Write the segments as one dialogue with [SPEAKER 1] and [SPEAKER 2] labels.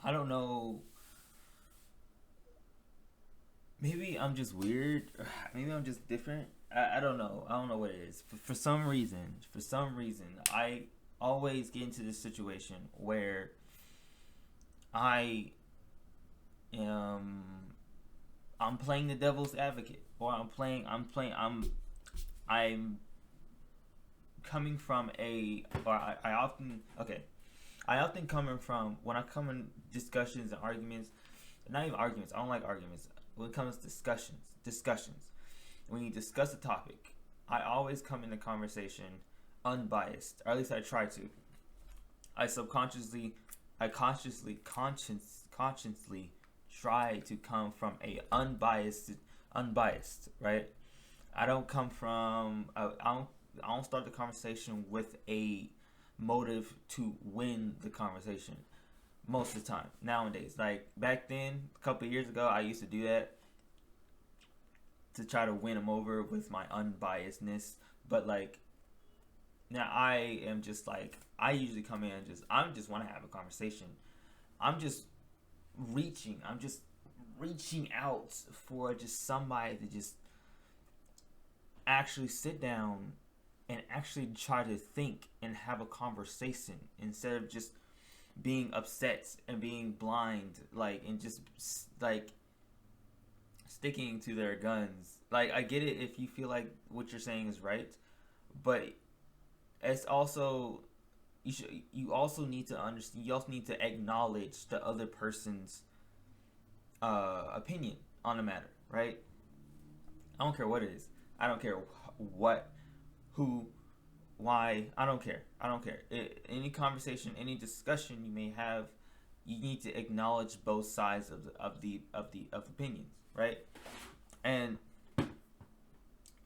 [SPEAKER 1] I don't know. Maybe I'm just weird. Maybe I'm just different. I don't know. I don't know what it is. For some reason, I always get into this situation where I am I'm playing the devil's advocate, or I'm coming from I often okay. I often coming from when I come in discussions and arguments, not even arguments. I don't like arguments. When it comes to discussions, when you discuss a topic, I always come in the conversation unbiased, or at least I try to. I subconsciously, consciously try to come from a unbiased, right? I don't come from, I don't start the conversation with a motive to win the conversation most of the time nowadays. Like back then, a couple of years ago, I used to do that to try to win them over with my unbiasedness. But like now, I am just like I usually come in and I just want to have a conversation. I'm just I'm just reaching out for just somebody to just actually sit down and actually try to think and have a conversation instead of just being upset and being blind, like, and just like sticking to their guns. Like, I get it if you feel like what you're saying is right, but it's also you also need to understand. You also need to acknowledge the other person's opinion on the matter, right? I don't care what it is. I don't care what, who, why. I don't care. I don't care. Any conversation, any discussion you may have, you need to acknowledge both sides of opinions, right? And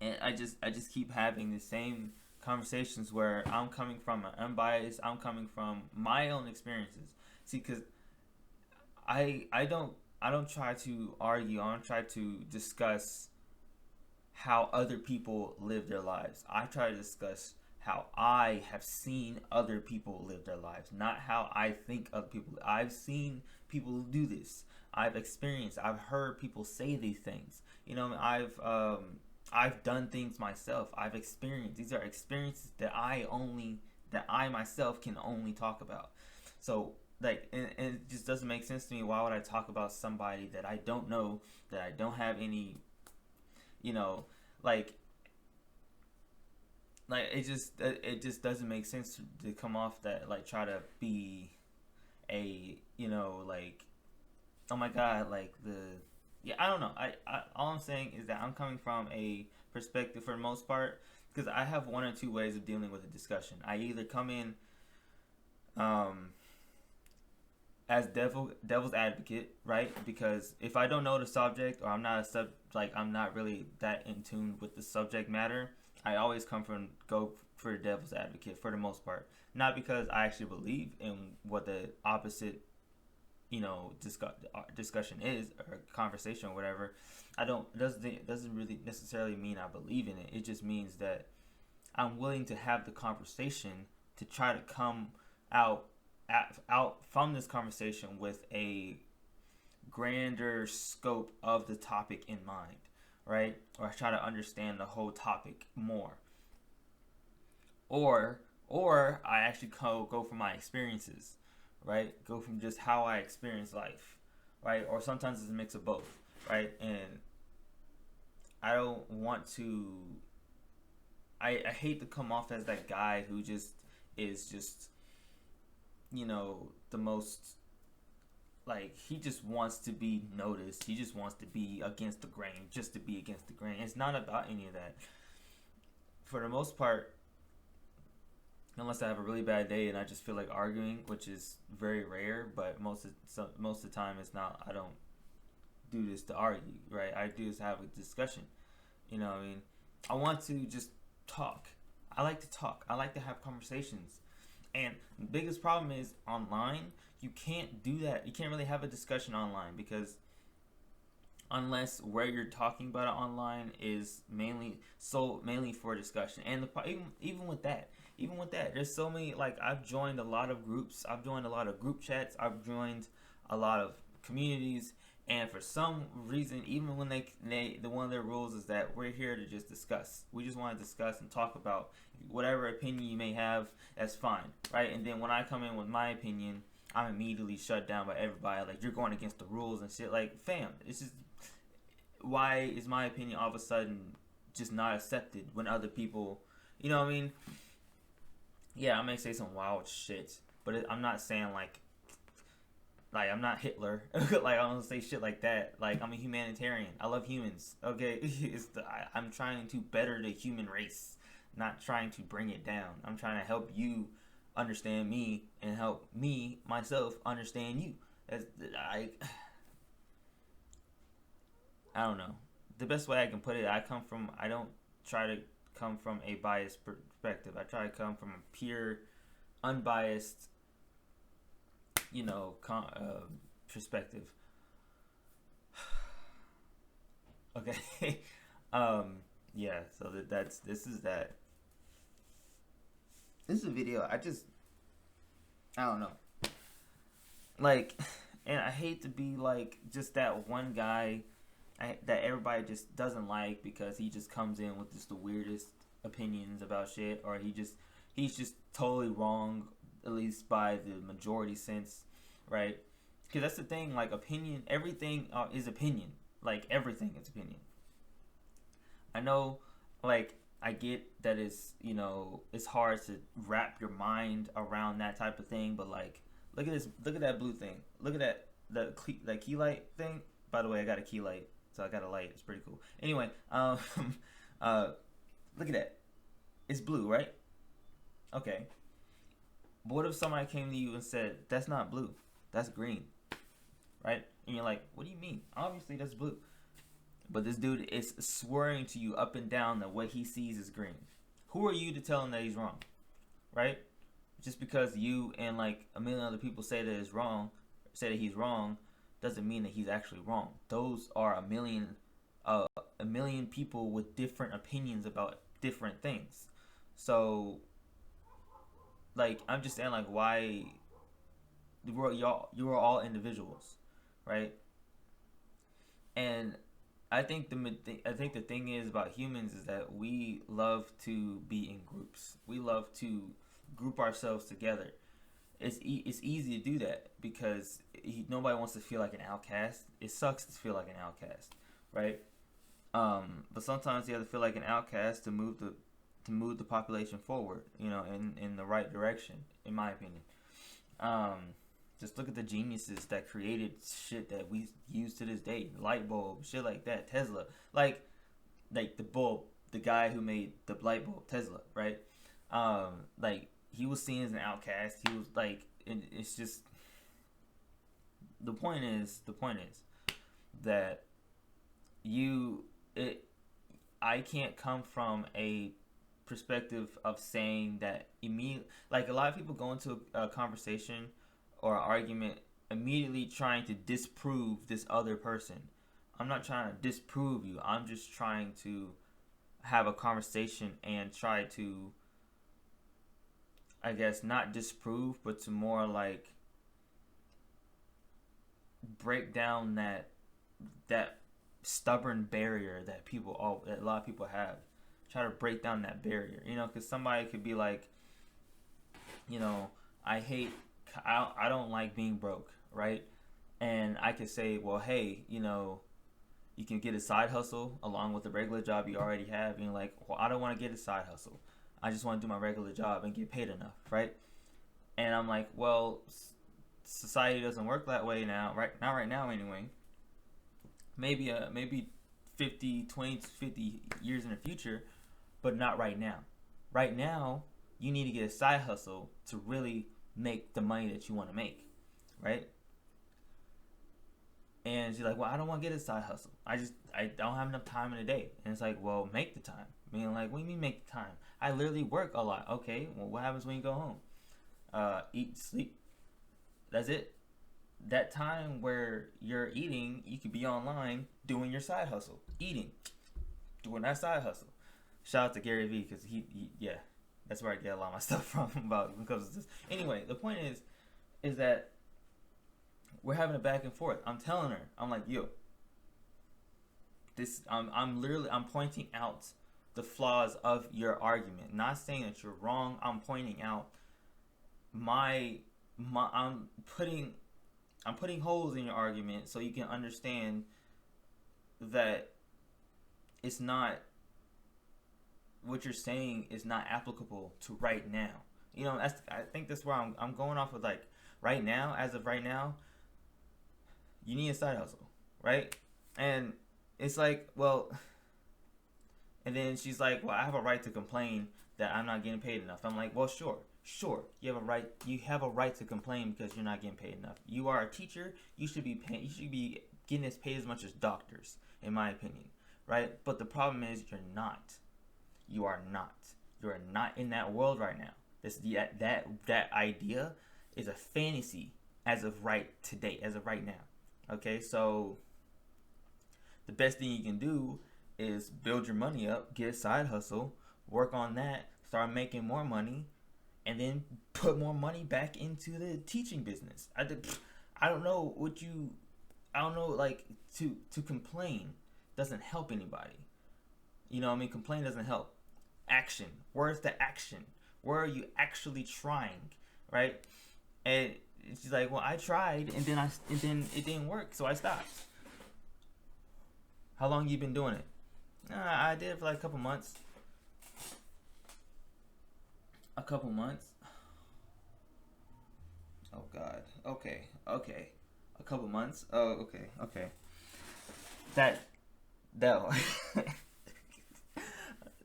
[SPEAKER 1] I just keep having the same conversations where I'm coming from an unbiased. I'm coming from my own experiences. See, because I don't try to argue. I don't try to discuss how other people live their lives. I try to discuss how I have seen other people live their lives, not how I think other people. I've seen people do this. I've experienced. I've heard people say these things. You know, I've done things myself. I've experienced. These are experiences that I myself can only talk about. So like, and it just doesn't make sense to me. Why would I talk about somebody that I don't know, that I don't have any, you know, like it just doesn't make sense to come off that, like, try to be a, you know, like, oh my god, like the, yeah, I don't know. I all I'm saying is that I'm coming from a perspective for the most part, because I have one or two ways of dealing with a discussion. I either come in um as devil's advocate, right? Because if I don't know the subject, or I'm not really that in tune with the subject matter, I always go for the devil's advocate for the most part. Not because I actually believe in what the opposite, you know, discussion is, or conversation or whatever. I don't doesn't really necessarily mean I believe in it. It just means that I'm willing to have the conversation to try to come out out from this conversation with a grander scope of the topic in mind, right? Or try to understand the whole topic more. Or I actually go from my experiences, right? Go from just how I experience life, right? Or sometimes it's a mix of both, right? And I don't want to. I hate to come off as that guy who just is just, you know, the most, like, he just wants to be noticed. He just wants to be against the grain, just to be against the grain. It's not about any of that. For the most part, unless I have a really bad day and I just feel like arguing, which is very rare, but most of the time it's not. I don't do this to argue, right? I do this to have a discussion. You know what I mean? I want to just talk. I like to talk. I like to have conversations. And the biggest problem is online, you can't do that. You can't really have a discussion online, because unless where you're talking about it online is mainly for discussion. And even with that, there's so many, like, I've joined a lot of groups. I've joined a lot of group chats. I've joined a lot of communities. And for some reason, even when the one of their rules is that we're here to just discuss. We just want to discuss and talk about whatever opinion you may have. That's fine, right? And then when I come in with my opinion, I'm immediately shut down by everybody. Like, you're going against the rules and shit. Like, fam, it's just, why is my opinion all of a sudden just not accepted when other people, you know what I mean? Yeah, I may say some wild shit, but I'm not saying like I'm not Hitler. Like, I don't say shit like that. Like, I'm a humanitarian. I love humans. Okay, I'm trying to better the human race, not trying to bring it down. I'm trying to help you understand me and help me myself understand you. I don't know. The best way I can put it, I don't try to come from a biased perspective. I try to come from a pure, unbiased, perspective. Okay. Yeah, so this is that. This is a video. I don't know. Like, and I hate to be like just that one guy that everybody just doesn't like because he just comes in with just the weirdest opinions about shit, or he's just totally wrong, at least by the majority sense, right? Because that's the thing, like, opinion, everything is opinion. Like, everything is opinion. I know, like, I get that it's hard to wrap your mind around that type of thing, but like, look at that blue thing. Look at that key light thing. By the way, I got a key light, so I got a light. It's pretty cool. Anyway, look at that. It's blue, right? Okay. But what if somebody came to you and said, that's not blue, that's green, right? And you're like, what do you mean? Obviously that's blue. But this dude is swearing to you up and down that what he sees is green. Who are you to tell him that he's wrong, right? Just because you and like a million other people say that he's wrong, doesn't mean that he's actually wrong. Those are a million people with different opinions about different things. So, like, I'm just saying, like, why you are all individuals, right? And I think the thing is about humans is that we love to be in groups. We love to group ourselves together. It's easy to do that because nobody wants to feel like an outcast. It sucks to feel like an outcast, right? But sometimes you have to feel like an outcast to move the population forward, in the right direction, in my opinion. Just look at the geniuses that created shit that we use to this day. Light bulb, shit like that. Tesla. Like the bulb, the guy who made the light bulb, Tesla, right? Like, he was seen as an outcast. He was like, it's just, the point is that I can't come from a perspective of saying that like, a lot of people go into a conversation or an argument immediately trying to disprove this other person. I'm not trying to disprove you. I'm just trying to have a conversation and try to, I guess, not disprove, but to more like break down that stubborn barrier that a lot of people have. Try to break down that barrier, because somebody could be like, I don't like being broke, right? And I could say, well, hey, you can get a side hustle along with the regular job you already have. And you're like, well, I don't want to get a side hustle. I just want to do my regular job and get paid enough, right? And I'm like, well, society doesn't work that way now, right now anyway. Maybe 20 to 50 years in the future, but not right now. Right now, you need to get a side hustle to really make the money that you want to make, right? And she's like, well, I don't want to get a side hustle. I don't have enough time in a day. And it's like, well, make the time. I mean, like, what do you mean make the time? I literally work a lot. Okay, well, what happens when you go home? Eat, sleep. That's it. That time where you're eating, you could be online doing your side hustle. Eating. Doing that side hustle. Shout out to Gary Vee, because he that's where I get a lot of my stuff from because of this. Anyway, the point is that We're having a back and forth. I'm telling her, I'm like, yo, this, I'm pointing out the flaws of your argument. Not saying that you're wrong. I'm pointing out I'm putting holes in your argument so you can understand that it's not, what you're saying is not applicable to right now. You know, I think that's where I'm going off with, like, right now, as of right now, you need a side hustle, right? And it's like, well, and then she's like, well, I have a right to complain that I'm not getting paid enough. I'm like, well, sure, you have a right to complain because you're not getting paid enough. You are a teacher, you should be getting paid as much as doctors, in my opinion, right? But the problem is you're not. You are not in that world right now. That idea is a fantasy as of right now. Okay, so the best thing you can do is build your money up, get a side hustle, work on that, start making more money, and then put more money back into the teaching business. I don't know, like, to complain doesn't help anybody. You know what I mean? Complain doesn't help. Action. Where's the action? Where are you actually trying, right? And she's like, well, I tried, and then it didn't work, so I stopped. How long you been doing it? I did it for like a couple months. A couple months. Oh God. Okay. A couple months. Oh, okay. That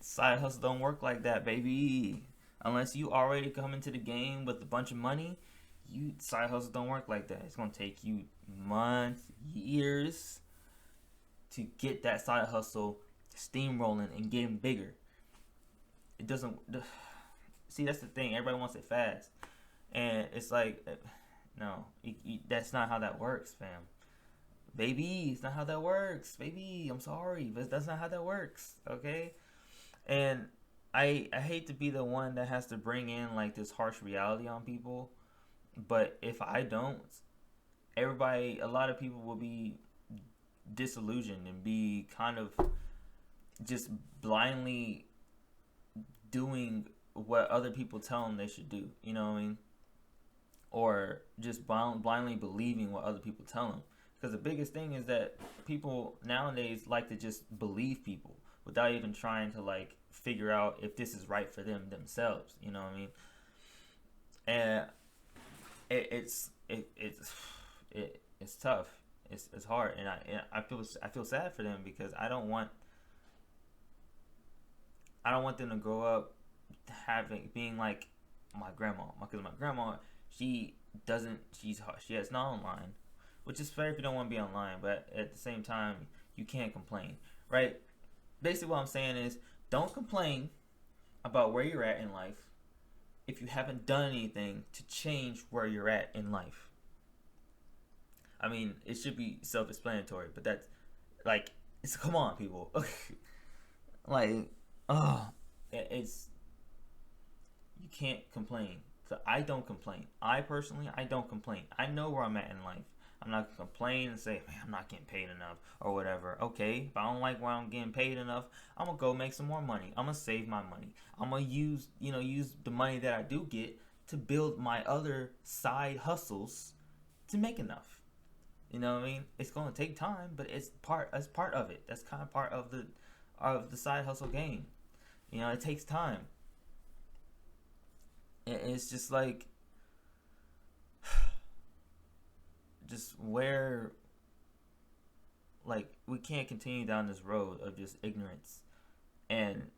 [SPEAKER 1] side hustle don't work like that, baby. Unless you already come into the game with a bunch of money, side hustle don't work like that. It's gonna take you months, years to get that side hustle steamrolling and getting bigger. It doesn't. See, that's the thing. Everybody wants it fast, and it's like, no, that's not how that works, fam. Baby, it's not how that works, baby. I'm sorry, but that's not how that works. Okay, and I hate to be the one that has to bring in like this harsh reality on people, but if I don't, a lot of people will be disillusioned and be kind of just blindly doing what other people tell them they should do, you know what I mean? Or just blindly believing what other people tell them. Because the biggest thing is that people nowadays like to just believe people without even trying to like figure out if this is right for them themselves, you know what I mean? And it's tough. It's hard, and I feel sad for them because I don't want them to grow up being like my grandma, because my grandma, she has not online, which is fair if you don't want to be online, but at the same time you can't complain, right? Basically what I'm saying is, don't complain about where you're at in life if you haven't done anything to change where you're at in life. I mean, it should be self-explanatory, but that's like, come on, people. Like, it's, you can't complain. So I don't complain. I don't complain. I know where I'm at in life. I'm not gonna complain and say, man, I'm not getting paid enough or whatever. Okay, if I don't like where I'm getting paid enough, I'm gonna go make some more money. I'm gonna save my money. I'm gonna use the money that I do get to build my other side hustles to make enough. You know what I mean? It's gonna take time, but it's part of it. That's kind of part of the side hustle game. You know, it takes time. It's just like, just where, like, we can't continue down this road of just ignorance. And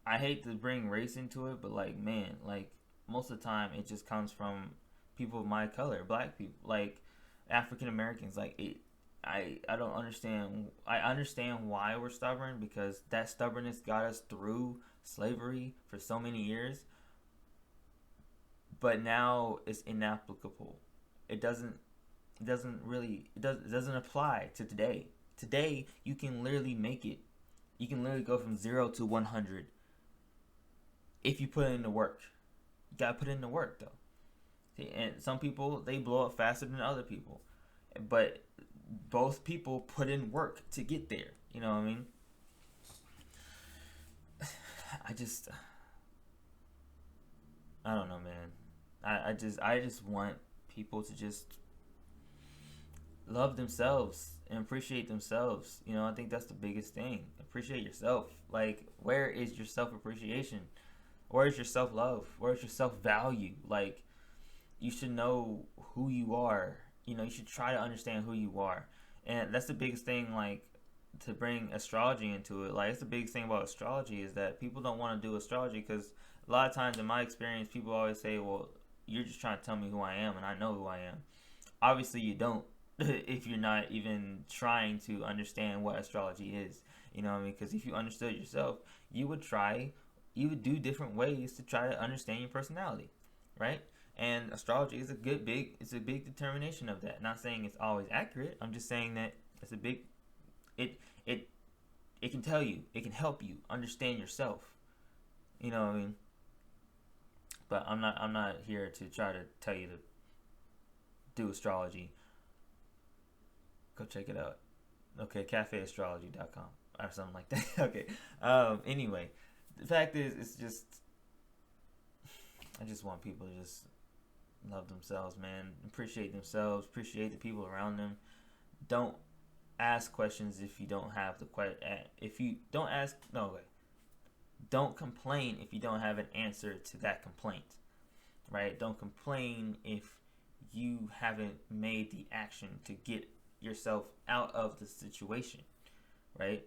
[SPEAKER 1] I hate to bring race into it, but like, man, like, most of the time it just comes from people of my color, black people, like African Americans. Like, I don't understand. I understand why we're stubborn, because that stubbornness got us through slavery for so many years. But now it's inapplicable. It doesn't apply to today. Today you can literally make it. You can literally go from 0 to 100 if you put in the work. You gotta put in the work though. And some people, they blow up faster than other people, but both people put in work to get there. You know what I mean? I don't know, man. I just want people to just love themselves and appreciate themselves. You know, I think that's the biggest thing. Appreciate yourself. Like, where is your self appreciation? Where is your self love? Where is your self value? Like, you should know who you are. You know, you should try to understand who you are. And that's the biggest thing, like, to bring astrology into it. Like, it's the biggest thing about astrology is that people don't want to do astrology because a lot of times in my experience, people always say, well, you're just trying to tell me who I am, and I know who I am. Obviously, you don't if you're not even trying to understand what astrology is. You know what I mean? Because if you understood yourself, you would do different ways to try to understand your personality, right? And astrology is it's a big determination of that. Not saying it's always accurate. I'm just saying that it's a big, it can tell you, it can help you understand yourself. You know what I mean? But I'm not here to try to tell you to do astrology. Go check it out. Okay, cafeastrology.com or something like that. Okay. Anyway, the fact is, it's just, I just want people to just love themselves, man. Appreciate themselves. Appreciate the people around them. Don't ask questions if you don't have the question. If you don't ask, no way. Don't complain if you don't have an answer to that complaint, right? Don't complain if you haven't made the action to get yourself out of the situation, right?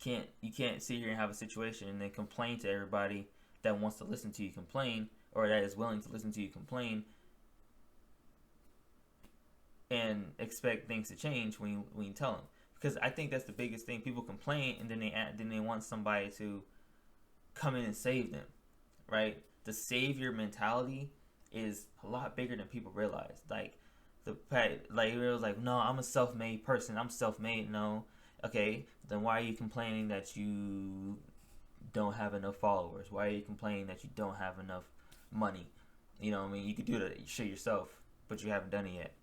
[SPEAKER 1] You can't sit here and have a situation and then complain to everybody that wants to listen to you complain, or that is willing to listen to you complain, and expect things to change when you tell them. Because I think that's the biggest thing. People complain and then they want somebody to come in and save them, right? The savior mentality is a lot bigger than people realize. Like it was like, no, I'm a self-made person. I'm self-made. No, okay. Then why are you complaining that you don't have enough followers? Why are you complaining that you don't have enough money? You know what I mean? You could do that shit yourself, but you haven't done it yet.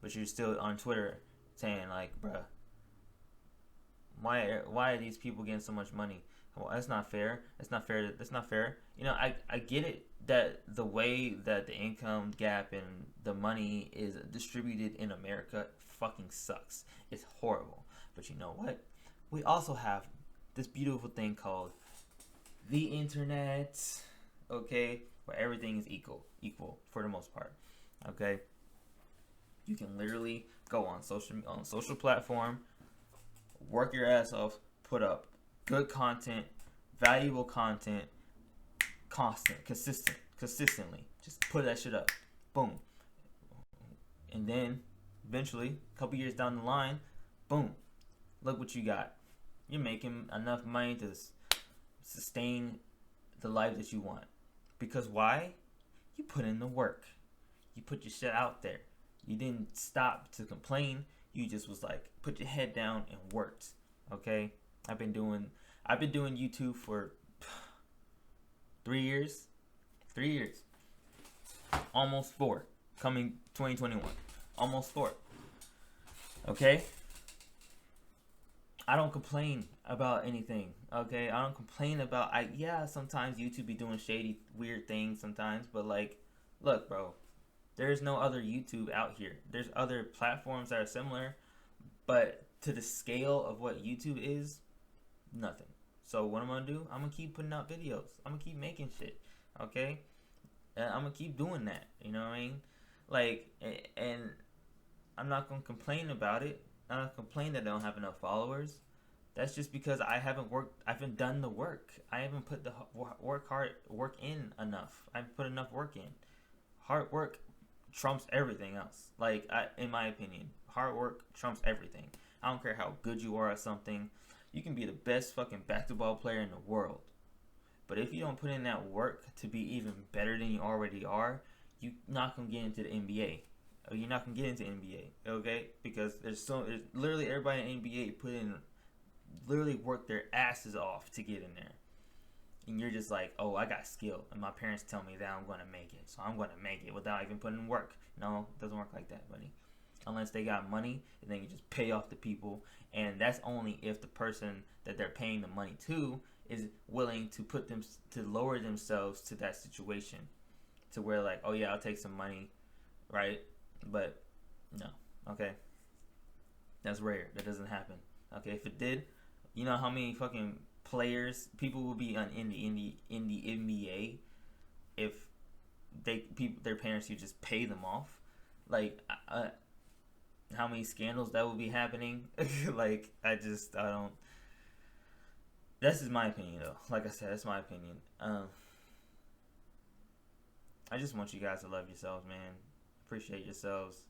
[SPEAKER 1] But you're still on Twitter saying like, bruh, why are these people getting so much money? Well, that's not fair. That's not fair. That's not fair. You know, I get it that the way that the income gap and the money is distributed in America fucking sucks. It's horrible. But you know what? We also have this beautiful thing called the internet, okay, where everything is equal for the most part, okay? You can literally go on social platform, work your ass off, put up good content, valuable content, consistently. Just put that shit up. Boom. And then eventually, a couple years down the line, boom. Look what you got. You're making enough money to sustain the life that you want. Because why? You put in the work. You put your shit out there. You didn't stop to complain. You just was like, put your head down and worked. Okay? I've been doing YouTube for 3 years. 3 years. Almost 4. Coming 2021. Almost 4. Okay? I don't complain about anything. Okay? I don't complain about sometimes YouTube be doing shady, weird things sometimes, but like, look, bro. There's no other YouTube out here. There's other platforms that are similar, but to the scale of what YouTube is, nothing. So what I'm going to do, I'm going to keep putting out videos. I'm going to keep making shit, okay? And I'm going to keep doing that, you know what I mean? Like, and I'm not going to complain about it. I'm not going to complain that I don't have enough followers. That's just because I haven't done the work. I haven't put the work in enough. I haven't put enough work in. Hard work trumps everything else. Like, in my opinion, hard work trumps everything. I don't care how good you are at something. You can be the best fucking basketball player in the world. But if you don't put in that work to be even better than you already are, you're not going to get into the NBA. Or you're not going to get into NBA, okay? Because there's literally everybody in NBA literally work their asses off to get in there. and you're just like, oh, I got skill, and my parents tell me that I'm gonna make it, so I'm gonna make it without even putting in work. No, it doesn't work like that, buddy. Unless they got money, and then you just pay off the people, and that's only if the person that they're paying the money to is willing to put them to lower themselves to that situation, to where like, oh yeah, I'll take some money, right? But no, okay, that's rare. That doesn't happen. Okay, if it did, you know how many fucking players people will be on in the NBA if their parents could just pay them off, like how many scandals that will be happening. Like I don't. This is my opinion though. Like I said, that's my opinion. I just want you guys to love yourselves, man. Appreciate yourselves.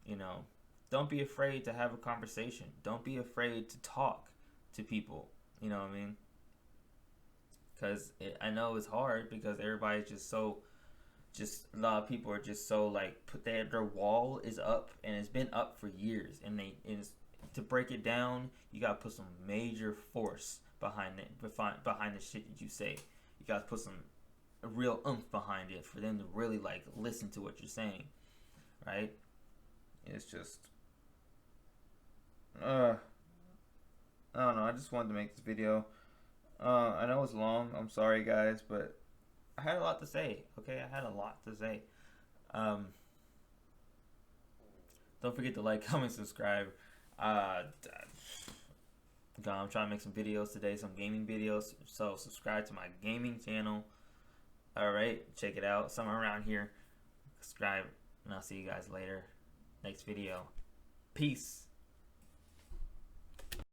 [SPEAKER 1] You know, don't be afraid to have a conversation. Don't be afraid to talk to people. You know what I mean? Because I know it's hard because everybody's just so. Just a lot of people are just so like their wall is up and it's been up for years, and to break it down, you gotta put some major force behind it, behind the shit that you say. You gotta put some real oomph behind it for them to really like listen to what you're saying, right? It's just I don't know. I just wanted to make this video. I know it's long. I'm sorry, guys, but I had a lot to say. Okay, I had a lot to say. Don't forget to like, comment, subscribe. I'm trying to make some videos today, some gaming videos. So subscribe to my gaming channel. All right, check it out. Somewhere around here. Subscribe, and I'll see you guys later. Next video. Peace.